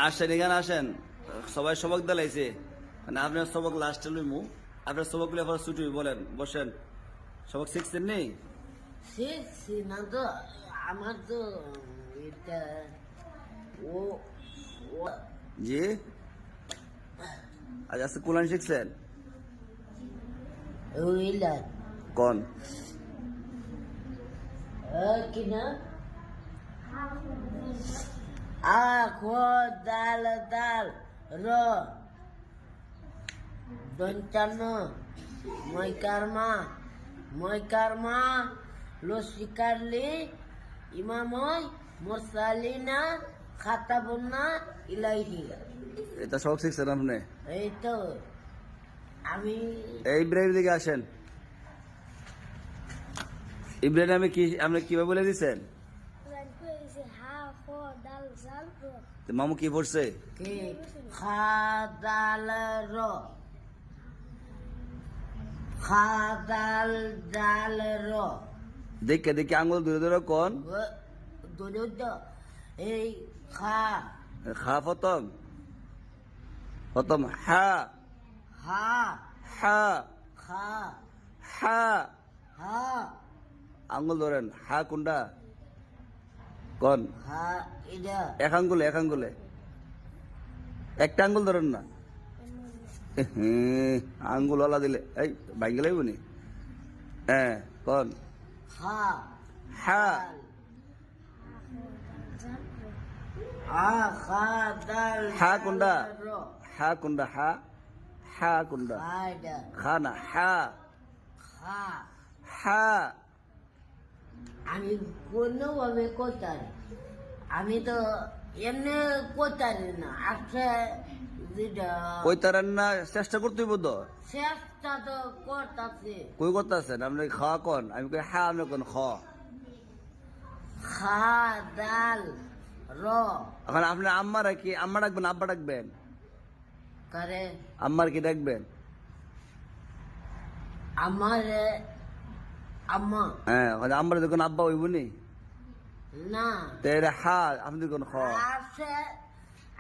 আসেন এখানে আসেন, সবাই সবক দিলাইছে, মানে আপনার সবক লাস্টে লইমু, আপনার সবক গুলো আবার ছুটি বলেন, বসেন। সবক শিখছেন নি? শিখছি না তো, আমার তো এটা ও জি, আজ আজকে কোরআন শিখছেন? ওইলা কোন? কিনা আখো দাল দাল র দন্তান্ন মই কারমা লসিকারলি ইমাময় মোরসালিনা খাতাবন্না ইলাইহি। এটা সবক শিখছেন আপনি? এই তো আমি এই ইব্রাহিম দিকে আসেন। ইব্রাহিম আমি কি আপনি কিভাবে বলে দিচ্ছেন? মামু কি পড়ছে? কে খাদাল র খাদাল দাল র দেখে দেখে আঙুল ধরে ধরে কোন? দরুদ এই খা খা প্রথম, প্রথম হা, হা হা, খা হা, হা আঙুল ধরেন। হা কোনটা? কোন? হা এটা এক আঙ্গুলে, এক আঙ্গুলে, একটা আঙ্গুল ধরেন না। আঙ্গুল ওলা দিলে এই ভাই গেলে বনি। হ্যাঁ কোন? হা হা, হা খা দাল হা কোনটা? র হা কোনটা? হা, হা কোনটা? খা এটা খা না, হা, খা হা। আমি কোনোভাবে কোথায়, আমি তো এমনি কোথায় না আছে যেটা কই তারেন না, চেষ্টা করতেই বোধ। চেষ্টা তো করতেছে। কই করতে আছেন আপনি? খাওয়া কোন? আমি কই হা, আপনি কোন খ। খা দাল র এখন আপনি আম্মা কি আম্মা ডাকবেন, আব্বা ডাকবেন? করে আম্মার কি ডাকবেন? আমার আম্মা হ্যাঁ, আম্মার দেখুন আব্বা হইব নি। না তো এটা হা, আপনি দেখুন খ। আছে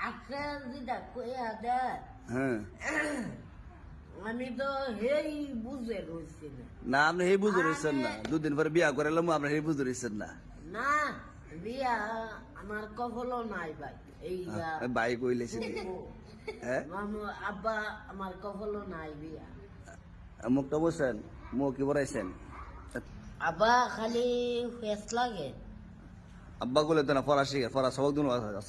আছে যেটা কইয়া দে হ্যাঁ, আমি তো হেই বুঝে রয়েছি না। না আপনি সেই বুঝে রয়েছেন না, দুদিন পরে বিয়া করে এলাম, আপনি সেই বুঝে রয়েছেন না। না বিয়া আমার কফলও নাই ভাই। এই ভাই কইলেছেন হ্যাঁ, মামু আব্বা আমার কফলও নাই বিয়া। মুখটা বসেন, মুখ কি বড়াইছেন? আব্বা খালি ফেস লাগে। আব্বা গুলো তো না ফরাসি, ফরা সবক দিন